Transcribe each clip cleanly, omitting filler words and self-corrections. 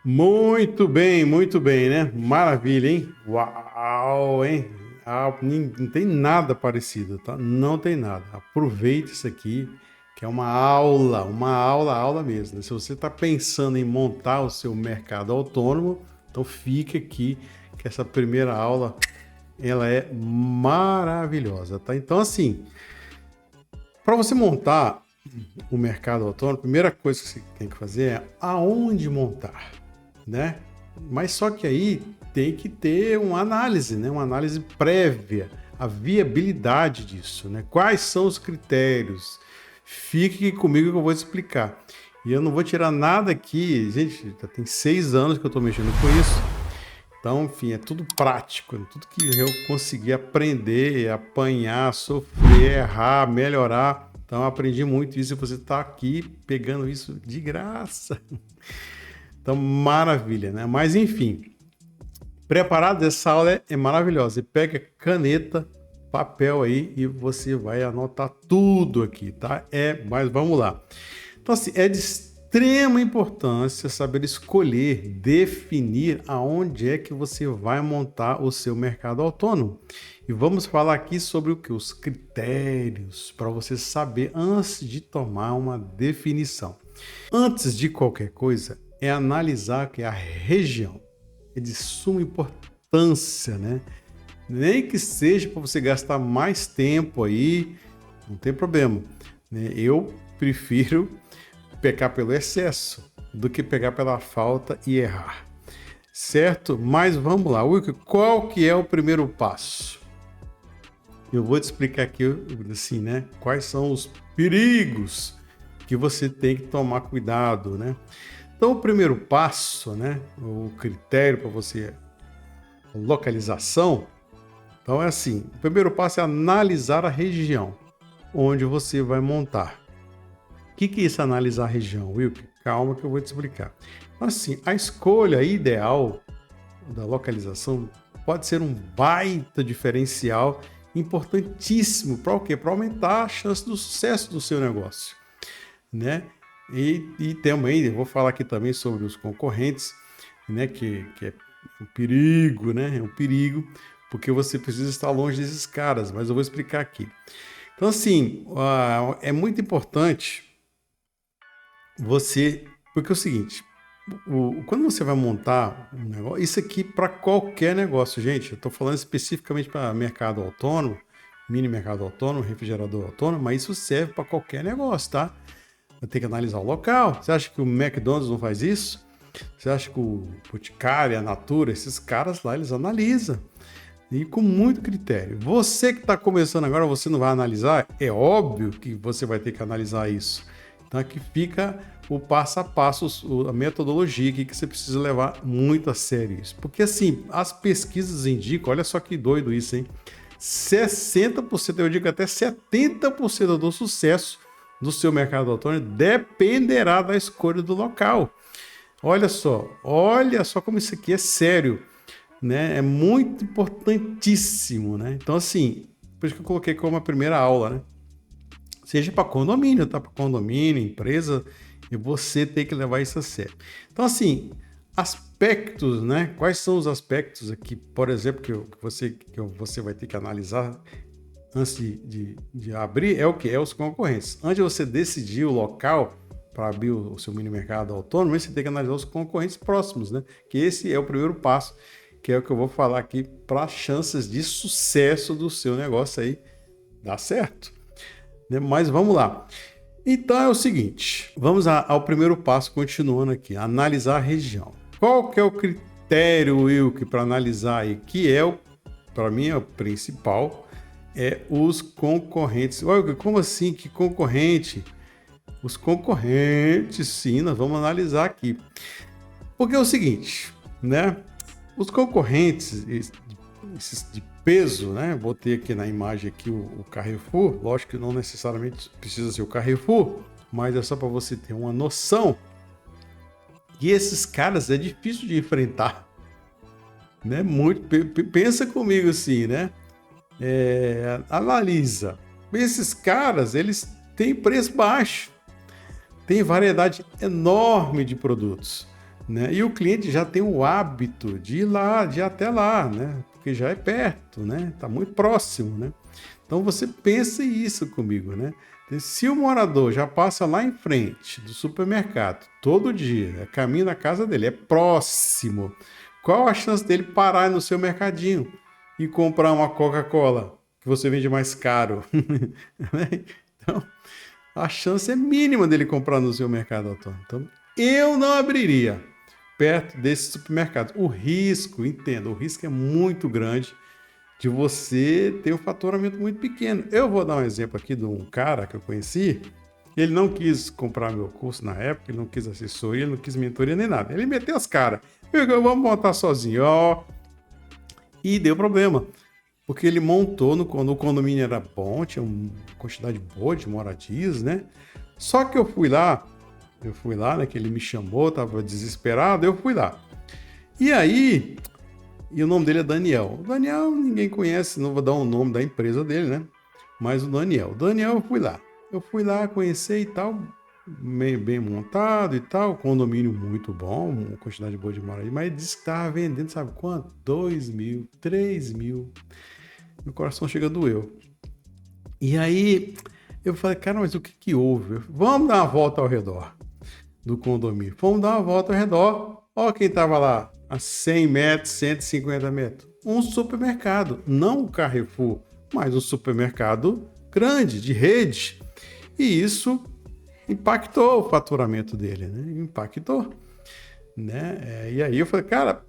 Muito bem, né? Maravilha, hein? Uau, hein? Ah, não tem nada parecido, tá? Não tem nada. Aproveite isso aqui, que é aula mesmo, né? Se você está pensando em montar o seu mercado autônomo, então fica aqui, que essa primeira aula, ela é maravilhosa, tá? Então, assim, para você montar o mercado autônomo, a primeira coisa que você tem que fazer é aonde montar, né? Mas só que aí tem que ter uma análise, né? Uma análise prévia, a viabilidade disso, né? Quais são os critérios? Fique comigo que eu vou te explicar. E eu não vou tirar nada aqui, gente, já tem 6 anos que eu estou mexendo com isso. Então, enfim, é tudo prático, tudo que eu consegui aprender, apanhar, sofrer, errar, melhorar. Então, eu aprendi muito isso e você está aqui pegando isso de graça. Então, maravilha, né? Mas, enfim, preparado? Essa aula é maravilhosa. Você pega caneta, papel aí e você vai anotar tudo aqui, tá? Mas vamos lá. Então, assim, é de extrema importância saber escolher, definir aonde é que você vai montar o seu mercado autônomo. E vamos falar aqui sobre o que? Os critérios para você saber antes de tomar uma definição. Antes de qualquer coisa, é analisar que a região é de suma importância, né? Nem que seja para você gastar mais tempo aí, não tem problema, né? Eu prefiro pecar pelo excesso do que pegar pela falta e errar, certo? Mas vamos lá, Wilker, qual que é o primeiro passo? Eu vou te explicar aqui assim, né? Quais são os perigos que você tem que tomar cuidado, né? Então, o primeiro passo, né? O critério para você, localização. Então, é assim: o primeiro passo é analisar a região onde você vai montar. O que é isso, analisar a região, Wilker? Calma que eu vou te explicar. Então, assim, a escolha ideal da localização pode ser um baita diferencial importantíssimo para o quê? Para aumentar a chance do sucesso do seu negócio, né? E também, eu vou falar aqui também sobre os concorrentes, né? Que é um perigo, né? É um perigo, porque você precisa estar longe desses caras, mas eu vou explicar aqui. Então, assim, é muito importante você. Porque é o seguinte, quando você vai montar um negócio, isso aqui para qualquer negócio, gente, eu estou falando especificamente para mercado autônomo, mini mercado autônomo, refrigerador autônomo, mas isso serve para qualquer negócio, tá? Vai ter que analisar o local. Você acha que o McDonald's não faz isso? Você acha que o Boticário, a Natura, esses caras lá, eles analisam. E com muito critério. Você que está começando agora, você não vai analisar? É óbvio que você vai ter que analisar isso. Então aqui fica o passo a passo, a metodologia que você precisa levar muito a sério isso. Porque assim, as pesquisas indicam, olha só que doido isso, hein? 60%, eu digo até 70% do sucesso do seu mercado autônomo dependerá da escolha do local. Olha só como isso aqui é sério, né? É muito importantíssimo, né? Então, assim, por isso que eu coloquei como a primeira aula, né? Seja para condomínio, tá? Para condomínio, empresa, e você tem que levar isso a sério. Então, assim, aspectos, né? Quais são os aspectos aqui, por exemplo, que você vai ter que analisar antes de abrir, é o que? É os concorrentes. Antes de você decidir o local para abrir o seu mini mercado autônomo, você tem que analisar os concorrentes próximos, né? Que esse é o primeiro passo, que é o que eu vou falar aqui para as chances de sucesso do seu negócio aí dar certo, né? Mas vamos lá. Então é o seguinte, vamos ao primeiro passo, continuando aqui, analisar a região. Qual que é o critério, Wilk, para analisar aí? Que é, para mim, é o principal, é os concorrentes. Olha, como assim? Que concorrente? Os concorrentes, sim, nós vamos analisar aqui. Porque é o seguinte, né? Os concorrentes, esses de peso, né? Botei aqui na imagem aqui o Carrefour. Lógico que não necessariamente precisa ser o Carrefour, mas é só para você ter uma noção. E esses caras é difícil de enfrentar, né? Muito. Pensa comigo assim, né? Analisa. Esses caras, eles têm preço baixo, tem variedade enorme de produtos, né? E o cliente já tem o hábito de ir lá, de ir até lá, né? Porque já é perto, né? Está muito próximo, né? Então você pensa isso comigo, né? Se o morador já passa lá em frente do supermercado todo dia, caminho na casa dele, é próximo, qual a chance dele parar no seu mercadinho e comprar uma Coca-Cola que você vende mais caro? Então, a chance é mínima dele comprar no seu mercado autônomo. Então, eu não abriria perto desse supermercado. O risco, entenda, o risco é muito grande de você ter um faturamento muito pequeno. Eu vou dar um exemplo aqui de um cara que eu conheci. Ele não quis comprar meu curso na época, ele não quis assessoria, ele não quis mentoria nem nada. Ele meteu as caras. Vamos montar sozinho, ó. E deu problema. Porque ele montou, no condomínio era bom, tinha uma quantidade boa de moradias, né? Só que eu fui lá, né? Que ele me chamou, tava desesperado, eu fui lá. E aí, e o nome dele é Daniel. O Daniel ninguém conhece, não vou dar o nome da empresa dele, né? Mas o Daniel. Eu fui lá. Eu fui lá conhecer e tal, bem montado e tal, condomínio muito bom, uma quantidade boa de moradia, mas ele disse que estava vendendo, sabe quanto? 2 mil, 3 mil. Meu coração chega a doer. E aí eu falei, cara, mas o que houve? Vamos dar uma volta ao redor do condomínio. Vamos dar uma volta ao redor. Olha quem estava lá, a 100 metros, 150 metros. Um supermercado, não o Carrefour, mas um supermercado grande, de rede. E isso impactou o faturamento dele, né? Impactou, né? E aí eu falei, cara,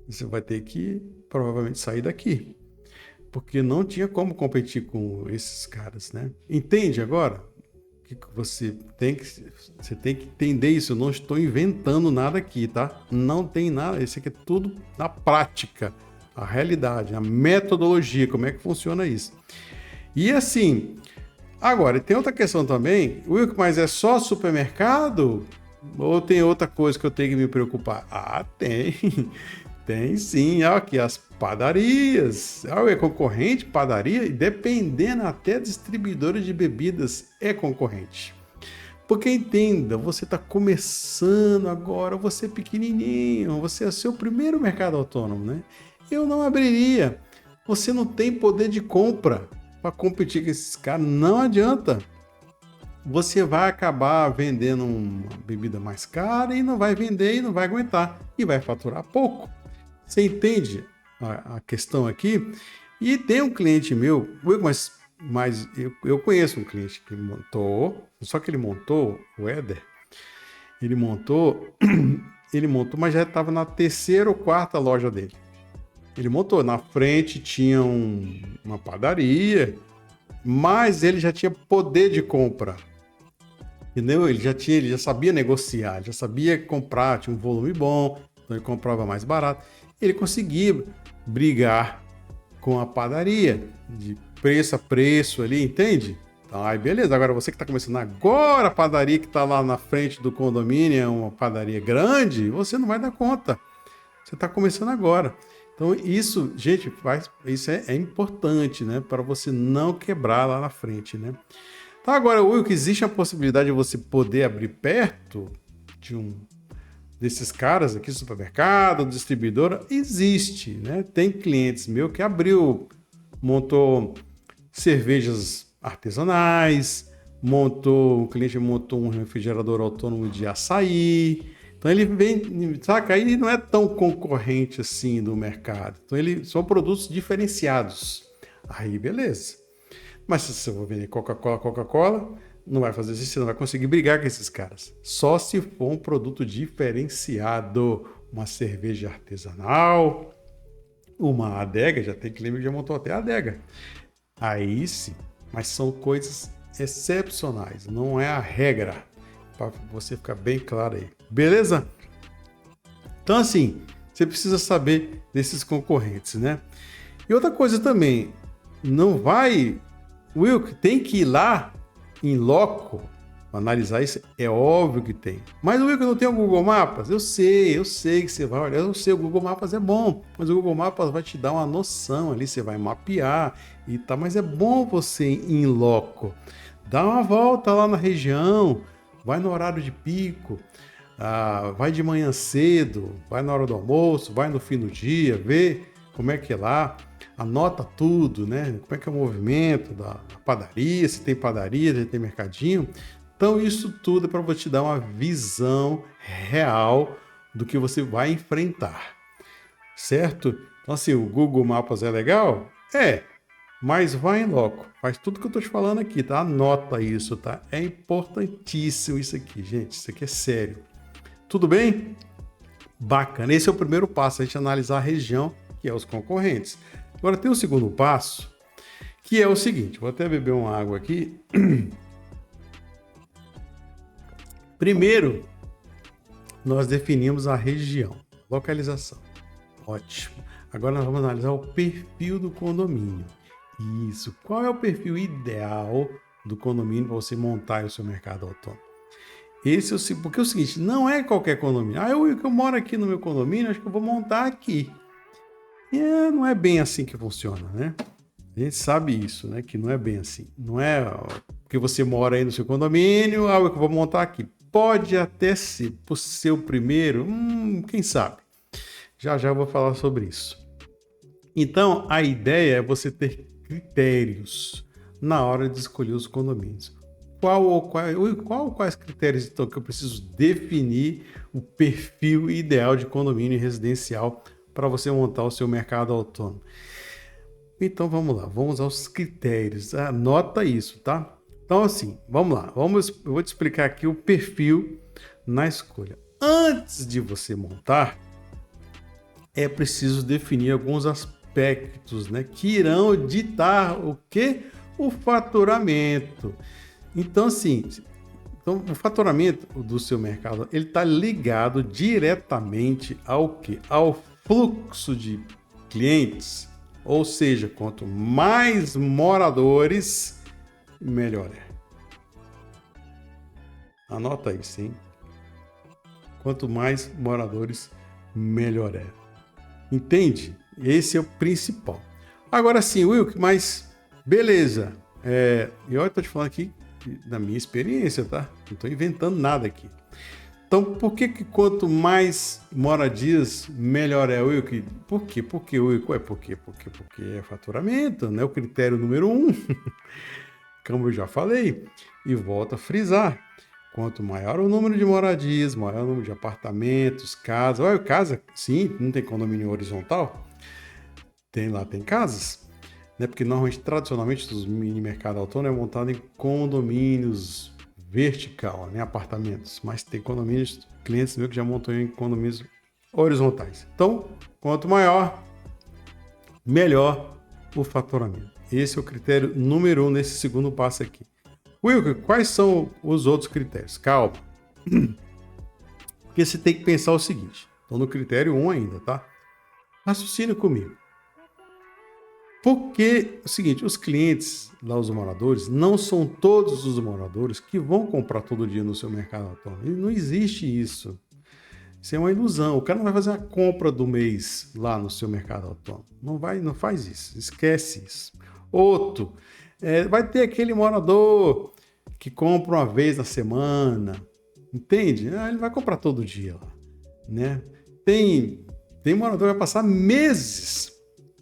você vai ter que provavelmente sair daqui, porque não tinha como competir com esses caras, né? Entende agora? Que você tem que entender isso. Eu não estou inventando nada aqui, tá? Não tem nada. Isso aqui é tudo na prática, a realidade, a metodologia, como é que funciona isso. E assim, agora, tem outra questão também. Wilk, mas é só supermercado? Ou tem outra coisa que eu tenho que me preocupar? Ah, tem. Tem sim. Olha aqui, as padarias. É concorrente, padaria, e dependendo até distribuidora de bebidas é concorrente. Porque entenda, você está começando agora, você é pequenininho, você é seu primeiro mercado autônomo, né? Eu não abriria. Você não tem poder de compra para competir com esses caras, não adianta. Você vai acabar vendendo uma bebida mais cara e não vai vender e não vai aguentar e vai faturar pouco. Você entende a questão aqui? E tem um cliente meu, mas eu conheço um cliente que montou, só que ele montou, o Éder, ele montou, mas já estava na terceira ou quarta loja dele. Ele montou, na frente tinha uma padaria, mas ele já tinha poder de compra. Entendeu? Ele já sabia negociar, já sabia comprar, tinha um volume bom, então ele comprava mais barato. Ele conseguia brigar com a padaria, de preço a preço ali, entende? Então, aí beleza, agora você que está começando agora, a padaria que está lá na frente do condomínio é uma padaria grande, você não vai dar conta. Você está começando agora. Então isso, gente, isso é importante, né? Para você não quebrar lá na frente, né? Então agora, Wilk, existe a possibilidade de você poder abrir perto de desses caras aqui, supermercado, distribuidora? Existe, né? Tem clientes meus que montou cervejas artesanais, um cliente montou um refrigerador autônomo de açaí. Então ele vem, saca? Aí não é tão concorrente assim do mercado. Então são produtos diferenciados. Aí beleza. Mas se você for vender Coca-Cola, não vai fazer isso, você não vai conseguir brigar com esses caras. Só se for um produto diferenciado, uma cerveja artesanal, uma adega, já tem cliente que já montou até a adega. Aí sim, mas são coisas excepcionais, não é a regra, para você ficar bem claro aí. Beleza? Então assim, você precisa saber desses concorrentes, né? E outra coisa também, não vai... Wilk, tem que ir lá em loco analisar isso? É óbvio que tem. Mas o Wilk não tem o Google Maps? Eu sei que você vai olhar. Eu sei, o Google Maps é bom, mas o Google Maps vai te dar uma noção ali, você vai mapear e tal. Mas é bom você ir em loco. Dá uma volta lá na região, vai no horário de pico. vai de manhã cedo, vai na hora do almoço, vai no fim do dia, vê como é que é lá, anota tudo, né? Como é que é o movimento da padaria, se tem padaria, se tem mercadinho. Então isso tudo é para você te dar uma visão real do que você vai enfrentar, certo? Então assim, o Google Maps é legal? É, mas vai em loco, faz tudo que eu tô te falando aqui, tá? Anota isso, tá? É importantíssimo isso aqui, gente, isso aqui é sério. Tudo bem? Bacana, esse é o primeiro passo, a gente analisar a região, que é os concorrentes. Agora tem o segundo passo, que é o seguinte, vou até beber uma água aqui. Primeiro, nós definimos a região, localização. Ótimo. Agora nós vamos analisar o perfil do condomínio. Isso. Qual é o perfil ideal do condomínio para você montar o seu mercado autônomo? Porque é o seguinte, não é qualquer condomínio. Eu moro aqui no meu condomínio, acho que eu vou montar aqui. Não é bem assim que funciona, né? A gente sabe isso, né? Que não é bem assim. Não é porque você mora aí no seu condomínio, eu vou montar aqui. Pode até ser, por ser o primeiro, quem sabe? Já eu vou falar sobre isso. Então, a ideia é você ter critérios na hora de escolher os condomínios. Quais critérios então, que eu preciso definir o perfil ideal de condomínio residencial para você montar o seu mercado autônomo? Então vamos lá, vamos aos critérios. Anota isso, tá? Então assim, vamos lá. Eu vou te explicar aqui o perfil na escolha. Antes de você montar, é preciso definir alguns aspectos, né, que irão ditar o quê? O faturamento. Então assim, o faturamento do seu mercado, ele está ligado diretamente ao quê? Ao fluxo de clientes. Ou seja, quanto mais moradores, melhor é. Anota isso, hein? Quanto mais moradores, melhor é. Entende? Esse é o principal. Agora sim, Wilk, mas beleza. Eu estou te falando aqui da minha experiência, tá? Não estou inventando nada aqui. Então, por que quanto mais moradias, melhor é, Wilk? Por quê? Por quê, Wilk? Porque é faturamento, né? O critério número 1. Como eu já falei, e volto a frisar. Quanto maior o número de moradias, maior o número de apartamentos, casas. Olha, casa, sim, não tem condomínio horizontal? Tem casas. Né? Porque normalmente, tradicionalmente, os mini mercado autônomo é montado em condomínios vertical, né? Apartamentos, mas tem condomínios, clientes meus que já montam em condomínios horizontais. Então, quanto maior, melhor o faturamento. Esse é o critério número 1 nesse segundo passo aqui. Wilker, quais são os outros critérios? Calma. Porque você tem que pensar o seguinte. Estou no critério 1 ainda, tá? Raciocina comigo. Porque, é o seguinte, os clientes, lá os moradores, não são todos os moradores que vão comprar todo dia no seu mercado autônomo. Não existe isso. Isso é uma ilusão. O cara não vai fazer a compra do mês lá no seu mercado autônomo. Não faz isso. Esquece isso. Outro, vai ter aquele morador que compra uma vez na semana. Entende? Ele vai comprar todo dia lá. Né? Tem morador que vai passar meses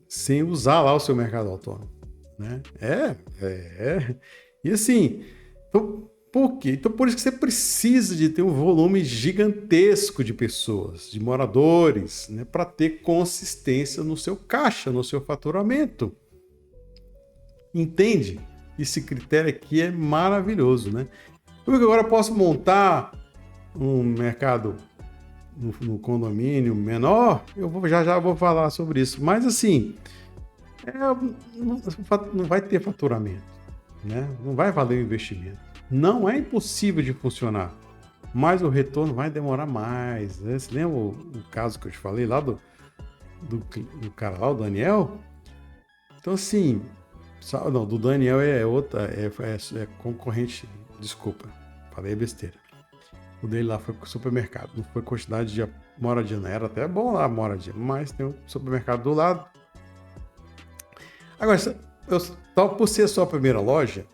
sem usar lá o seu mercado autônomo, né? E assim, então, por quê? Então, por isso que você precisa de ter um volume gigantesco de pessoas, de moradores, né? Para ter consistência no seu caixa, no seu faturamento. Entende? Esse critério aqui é maravilhoso, né? Porque agora eu posso montar um mercado no condomínio menor, já vou falar sobre isso. Mas assim, não vai ter faturamento, né? Não vai valer o investimento. Não é impossível de funcionar, mas o retorno vai demorar mais, né? Você lembra o caso que eu te falei lá do cara lá, o Daniel? Então assim, não, do Daniel é outra, é concorrente, desculpa, falei besteira. O dele lá foi supermercado, não foi quantidade de moradia, não. Era até bom lá a moradia, mas tem um supermercado do lado. Agora, por ser só a primeira loja,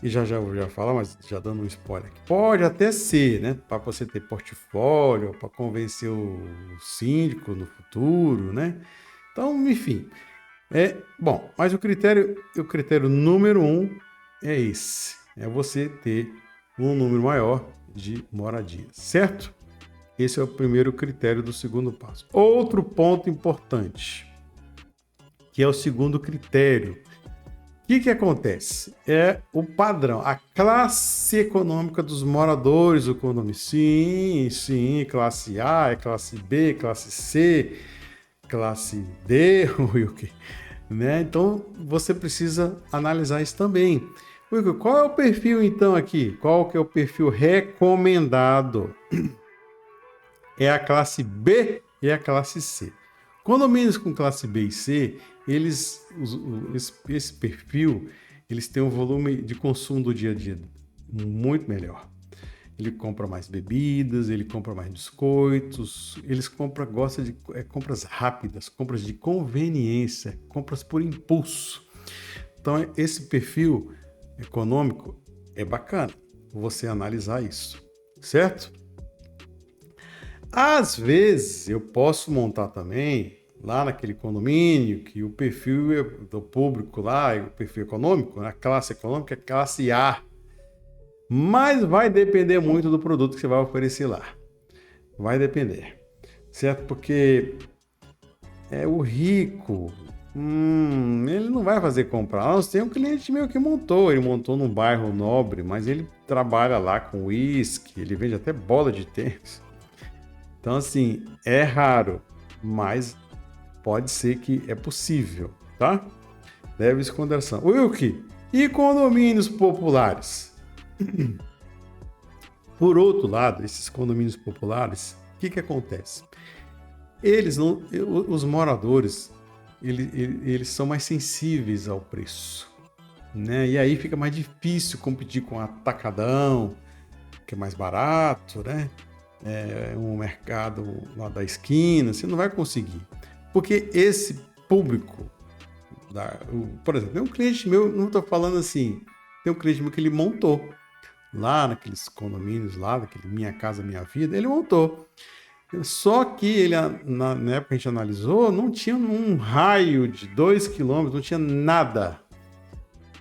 e já vou falar, mas já dando um spoiler aqui. Pode até ser, né? Para você ter portfólio, para convencer o síndico no futuro, né? Então, enfim. Bom, mas o critério número 1 é esse. É você ter um número maior de moradias, certo? Esse é o primeiro critério do segundo passo. Outro ponto importante, que é o segundo critério. O que acontece? É o padrão, a classe econômica dos moradores do condomínio. Sim, classe A, é classe B, classe C, classe D, Wilker, né? Então, você precisa analisar isso também. Wilker, qual é o perfil, então, aqui? Qual que é o perfil recomendado? É a classe B e a classe C. Condomínios com classe B e C, esse perfil, eles têm um volume de consumo do dia a dia muito melhor. Ele compra mais bebidas, ele compra mais biscoitos, gosta de compras rápidas, compras de conveniência, compras por impulso. Então, esse perfil econômico é bacana você analisar isso, certo? Às vezes, eu posso montar também, lá naquele condomínio, que o perfil do público lá, o perfil econômico, a classe econômica é classe A. Mas vai depender muito do produto que você vai oferecer lá. Vai depender, certo? Porque o rico, ele não vai fazer comprar. Nós temos um cliente meu que ele montou num bairro nobre, mas ele trabalha lá com uísque, ele vende até bola de tênis. Então, assim, é raro, mas pode ser que é possível, tá? Leve isso em consideração. Wilkie, e condomínios populares? Por outro lado, esses condomínios populares, o que acontece? Os moradores, eles são mais sensíveis ao preço, né? E aí fica mais difícil competir com atacadão, que é mais barato, né? Um mercado lá da esquina, você não vai conseguir. Porque esse público, por exemplo, tem um cliente meu, não estou falando assim, tem um cliente meu que ele montou lá naqueles condomínios lá, daquele Minha Casa Minha Vida, ele montou. Só que ele, na época que a gente analisou, não tinha um raio de 2 quilômetros, não tinha nada.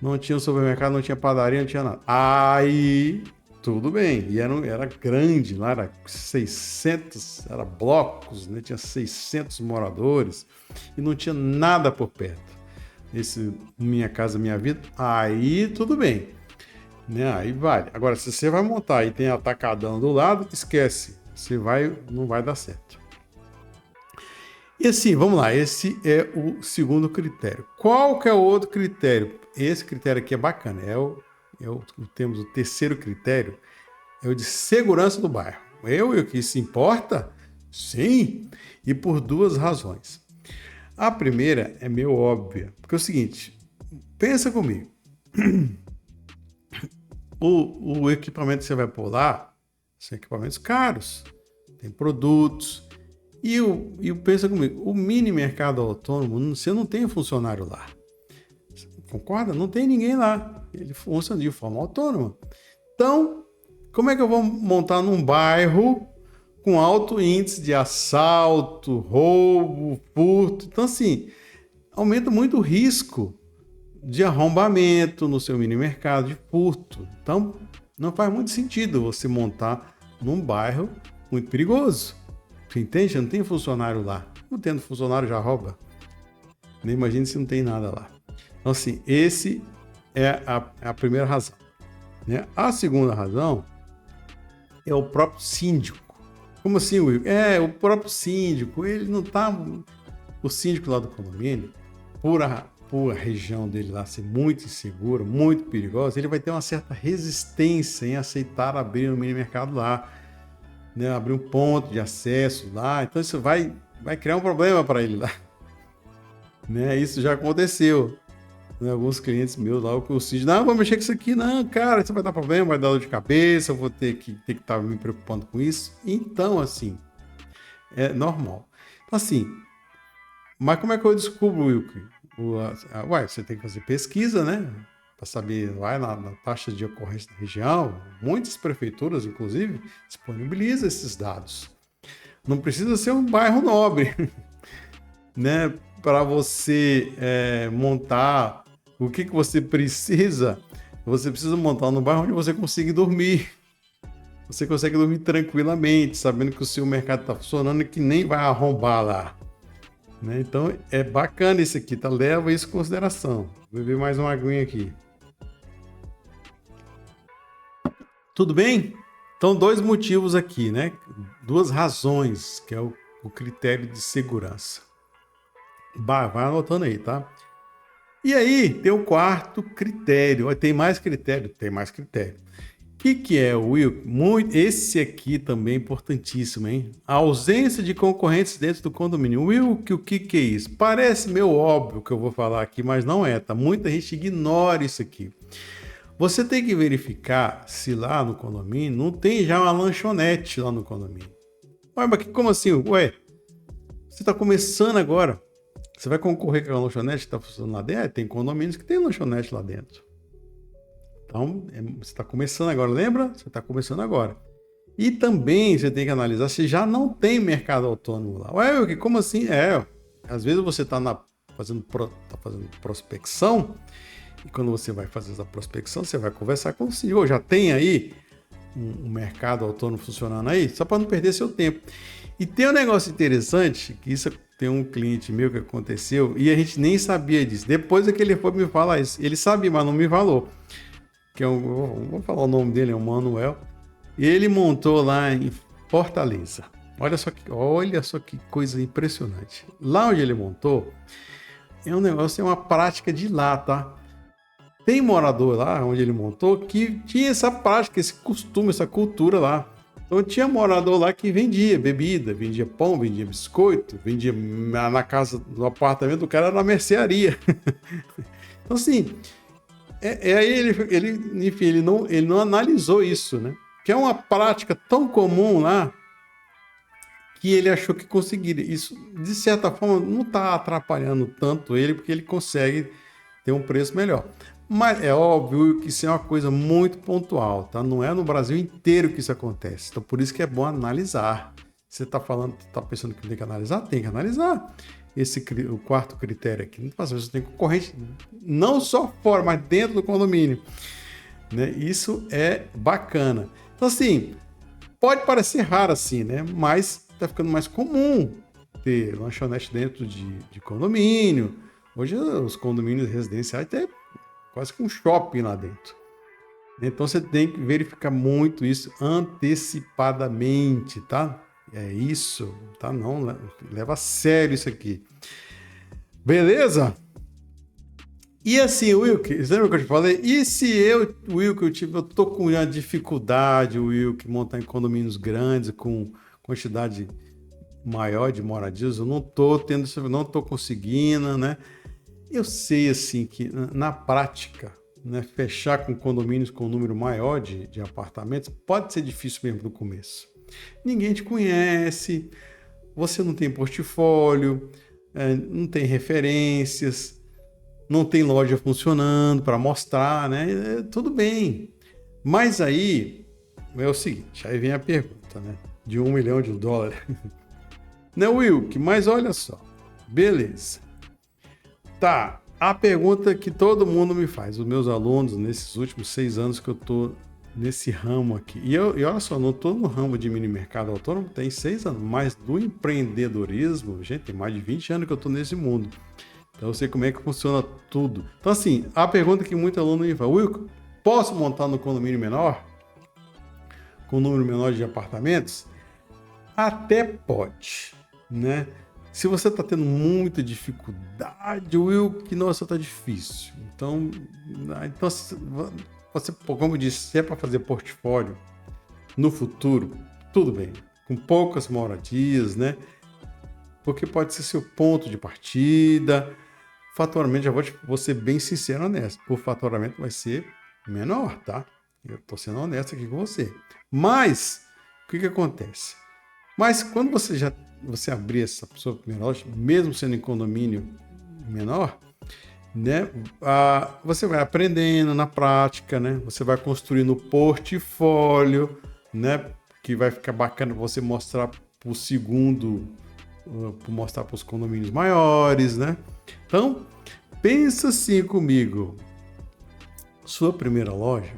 Não tinha supermercado, não tinha padaria, não tinha nada. Aí tudo bem, e era grande, lá era 600, era blocos, né? Tinha 600 moradores e não tinha nada por perto. Esse Minha Casa Minha Vida, aí tudo bem, né? Aí vale. Agora, se você vai montar e tem atacadão do lado, esquece, não vai dar certo. E assim, vamos lá, esse é o segundo critério. Qual que é o outro critério? Esse critério aqui é bacana, temos o terceiro critério, é o de segurança do bairro. O que se importa? Sim, e por duas razões. A primeira é meio óbvia, porque é o seguinte, pensa comigo, o equipamento que você vai pôr lá são equipamentos caros, tem produtos, e pensa comigo, o mini mercado autônomo, você não tem funcionário lá. Concorda? Não tem ninguém lá. Ele funciona de forma autônoma. Então, como é que eu vou montar num bairro com alto índice de assalto, roubo, furto? Então, assim, aumenta muito o risco de arrombamento no seu mini mercado, de furto. Então, não faz muito sentido você montar num bairro muito perigoso. Você entende? Não tem funcionário lá. Não tendo funcionário, já rouba. Nem imagine se não tem nada lá. Então, assim, esse é a primeira razão, né? A segunda razão é o próprio síndico. Como assim, Will? O próprio síndico, ele não tá... O síndico lá do condomínio, por a região dele lá ser muito insegura, muito perigosa, ele vai ter uma certa resistência em aceitar abrir um mini mercado lá, né? Abrir um ponto de acesso lá. Então, isso vai criar um problema para ele lá, né? Isso já aconteceu. Alguns clientes meus lá, o síndico, não, vou mexer com isso aqui, não, cara, isso vai dar problema, vai dar dor de cabeça, eu vou ter que estar me preocupando com isso. Então, assim, é normal. Então, assim, mas como é que eu descubro, Wilker? Você tem que fazer pesquisa, né? para saber, vai na taxa de ocorrência da região, muitas prefeituras, inclusive, disponibilizam esses dados. Não precisa ser um bairro nobre, né? Para você montar o que você precisa montar no bairro onde você consiga dormir. Você consegue dormir tranquilamente, sabendo que o seu mercado está funcionando e que nem vai arrombar lá. Né? Então é bacana isso aqui, tá? Leva isso em consideração. Vou beber mais uma aguinha aqui. Tudo bem? Então, 2 motivos aqui, né? 2 razões, que é o critério de segurança. Vai anotando aí, tá? E aí, tem o 4º critério. Tem mais critério? Tem mais critério. O que é, Will? Esse aqui também é importantíssimo, hein? A ausência de concorrentes dentro do condomínio. Will, o que é isso? Parece meio óbvio que eu vou falar aqui, mas não é, tá? Muita gente ignora isso aqui. Você tem que verificar se lá no condomínio não tem já uma lanchonete lá no condomínio. Ué, mas como assim? Ué, você está começando agora. Você vai concorrer com a lanchonete que está funcionando lá dentro? Tem condomínios que tem lanchonete lá dentro. Então, você está começando agora, lembra? Você está começando agora. E também você tem que analisar se já não tem mercado autônomo lá. Ué, como assim? Às vezes você está fazendo prospecção, e quando você vai fazer essa prospecção, você vai conversar com o senhor. Já tem aí um mercado autônomo funcionando aí? Só para não perder seu tempo. E tem um negócio interessante, que isso tem um cliente meu que aconteceu, e a gente nem sabia disso. Depois é que ele foi me falar isso. Ele sabia, mas não me falou. Vou falar o nome dele, é o Manuel. E ele montou lá em Fortaleza. Olha só que coisa impressionante. Lá onde ele montou, é um negócio, é uma prática de lá, tá? Tem morador lá onde ele montou que tinha essa prática, esse costume, essa cultura lá. Então tinha morador lá que vendia bebida, vendia pão, vendia biscoito, vendia na casa do apartamento do cara, na mercearia. Então assim, aí ele não analisou isso, né? Que é uma prática tão comum lá que ele achou que conseguiria. Isso, de certa forma, não está atrapalhando tanto ele, porque ele consegue ter um preço melhor. Mas é óbvio que isso é uma coisa muito pontual, tá? Não é no Brasil inteiro que isso acontece. Então, por isso que é bom analisar. Você está pensando que tem que analisar? Tem que analisar. O 4º critério aqui. Às vezes você tem concorrente não só fora, mas dentro do condomínio. Né? Isso é bacana. Então, assim, pode parecer raro assim, né? Mas está ficando mais comum ter lanchonete dentro de condomínio. Hoje, os condomínios residenciais têm quase que um shopping lá dentro. Então, você tem que verificar muito isso antecipadamente, tá? É isso, tá? Não, leva a sério isso aqui. Beleza? E assim, Wilk, lembra que eu te falei? E se eu tô com uma dificuldade, Wilk, montar em condomínios grandes, com quantidade maior de moradias, eu não tô conseguindo, né? Eu sei, assim, que na prática, né, fechar com condomínios com um número maior de apartamentos pode ser difícil mesmo no começo. Ninguém te conhece, você não tem portfólio, não tem referências, não tem loja funcionando para mostrar, né? Tudo bem. Mas aí é o seguinte, aí vem a pergunta, né? De $1 milhão. Né, Wilk? Mas olha só. Beleza. Tá. A pergunta que todo mundo me faz, os meus alunos, nesses últimos 6 anos que eu tô nesse ramo aqui. E olha só, não tô no ramo de mini mercado autônomo, tem 6 anos, mas do empreendedorismo, gente, tem mais de 20 anos que eu tô nesse mundo. Então eu sei como é que funciona tudo. Então assim, a pergunta que muito aluno me fala, Wilco, posso montar no condomínio menor? Com um número menor de apartamentos? Até pode, né? Se você está tendo muita dificuldade, Wilco, nossa, tá difícil. Então você, como eu disse, se é para fazer portfólio no futuro, tudo bem. Com poucas moradias, Porque pode ser seu ponto de partida. Faturamento, vou ser bem sincero nessa. O faturamento vai ser menor, tá? Eu tô sendo honesto aqui com você. Mas, o que acontece? Mas quando você abrir essa sua primeira loja, mesmo sendo em condomínio menor, né? Você vai aprendendo na prática, né? Você vai construindo portfólio, né? Que vai ficar bacana você mostrar para o segundo, mostrar para os condomínios maiores, né? Então, pensa assim comigo. Sua primeira loja,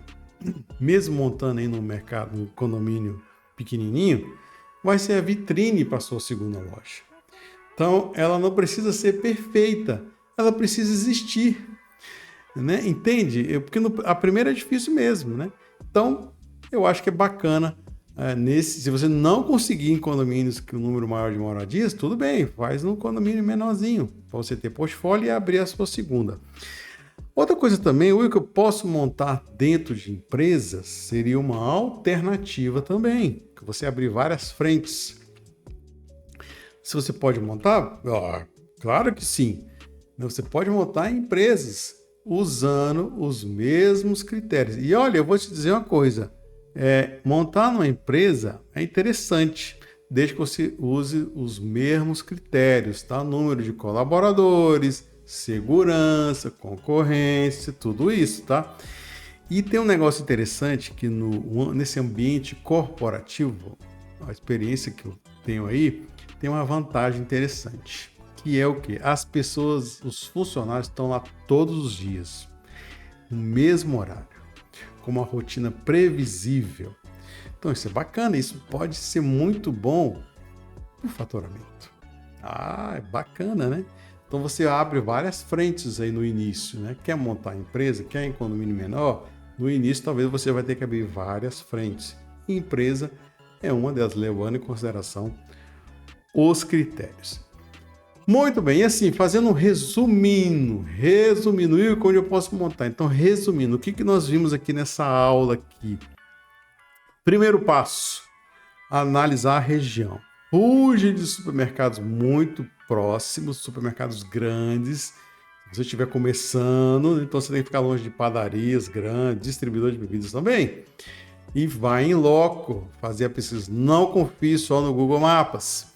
mesmo montando aí no mercado, no condomínio pequenininho, vai ser a vitrine para sua segunda loja. Então, ela não precisa ser perfeita, ela precisa existir, né? Entende? Porque a primeira é difícil mesmo, né? Então, eu acho que é bacana se você não conseguir em condomínios com um número maior de moradias, tudo bem, faz num condomínio menorzinho, para você ter portfólio e abrir a sua segunda. Outra coisa também, o que eu posso montar dentro de empresas seria uma alternativa também, que você abrir várias frentes. Se você pode montar, claro que sim. Você pode montar empresas usando os mesmos critérios. E olha, eu vou te dizer uma coisa, montar uma empresa é interessante, desde que você use os mesmos critérios, tá? Número de colaboradores, segurança, concorrência, tudo isso, tá? E tem um negócio interessante que nesse ambiente corporativo, a experiência que eu tenho aí, tem uma vantagem interessante, que é o quê? As pessoas, os funcionários estão lá todos os dias, no mesmo horário, com uma rotina previsível. Então isso é bacana, isso pode ser muito bom para o faturamento. É bacana, né? Então você abre várias frentes aí no início, né? Quer montar empresa, quer em condomínio menor? No início talvez você vai ter que abrir várias frentes. E empresa é uma delas, levando em consideração os critérios. Muito bem, e assim, fazendo um resumindo, e onde eu posso montar. Então, resumindo, o que nós vimos aqui nessa aula aqui? Primeiro passo, analisar a região. Fuja de supermercados muito próximos, supermercados grandes. Se você estiver começando, então você tem que ficar longe de padarias grandes, distribuidor de bebidas também. E vai em loco fazer a pesquisa. Não confie só no Google Maps.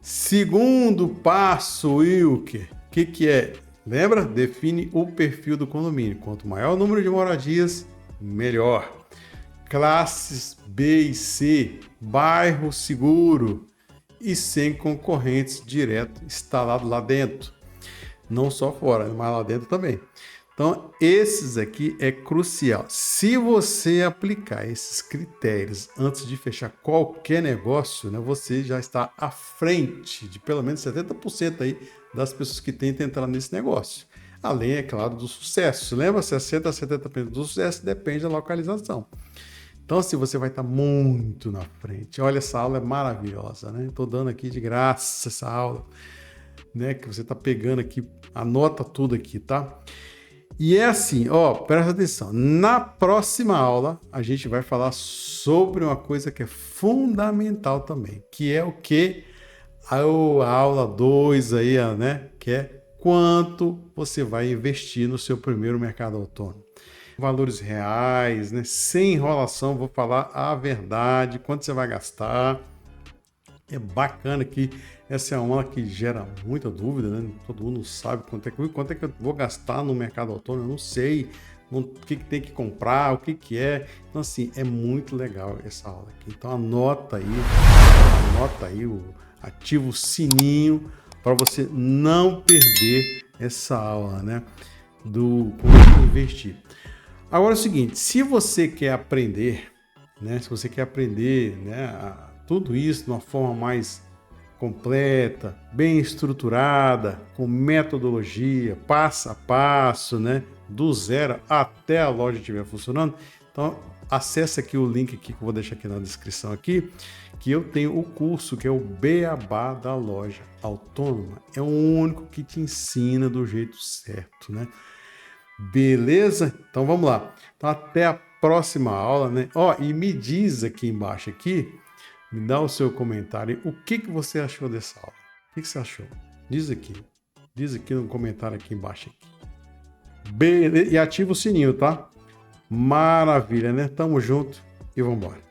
Segundo passo, Wilker, o que é? Lembra? Define o perfil do condomínio. Quanto maior o número de moradias, melhor. Classes B e C, bairro seguro e sem concorrentes direto instalado lá dentro. Não só fora, mas lá dentro também. Então, esses aqui é crucial. Se você aplicar esses critérios antes de fechar qualquer negócio, né, você já está à frente de pelo menos 70% aí das pessoas que tentam entrar nesse negócio. Além, é claro, do sucesso. Lembra? 60% a 70% do sucesso depende da localização. Então, assim, você vai estar muito na frente. Olha, essa aula é maravilhosa, né? Estou dando aqui de graça essa aula, né? Que você está pegando aqui, anota tudo aqui, tá? E é assim, presta atenção. Na próxima aula, a gente vai falar sobre uma coisa que é fundamental também, que é o que? A aula 2 aí, né? Que é quanto você vai investir no seu primeiro mercado autônomo. Valores reais, né? Sem enrolação, vou falar a verdade, quanto você vai gastar. É bacana que essa é uma aula que gera muita dúvida, né? Todo mundo sabe quanto é que eu vou gastar no mercado autônomo, eu não sei o que tem que comprar, o que é. Então, assim, é muito legal essa aula aqui. Então, anota aí, ativa o sininho para você não perder essa aula, né? Do como investir. Agora é o seguinte, se você quer aprender, né? Se você quer aprender, né? Tudo isso de uma forma mais completa, bem estruturada, com metodologia, passo a passo, né? Do zero até a loja estiver funcionando. Então, acesse aqui o link aqui que eu vou deixar aqui na descrição aqui, que eu tenho o curso que é o Beabá da Loja Autônoma. É o único que te ensina do jeito certo, né? Beleza? Então vamos lá. Então até a próxima aula, né? E me diz aqui embaixo aqui, me dá o seu comentário, o que você achou dessa aula? O que você achou? Diz aqui no comentário aqui embaixo. Beleza? E ativa o sininho, tá? Maravilha, né? Tamo junto e vambora.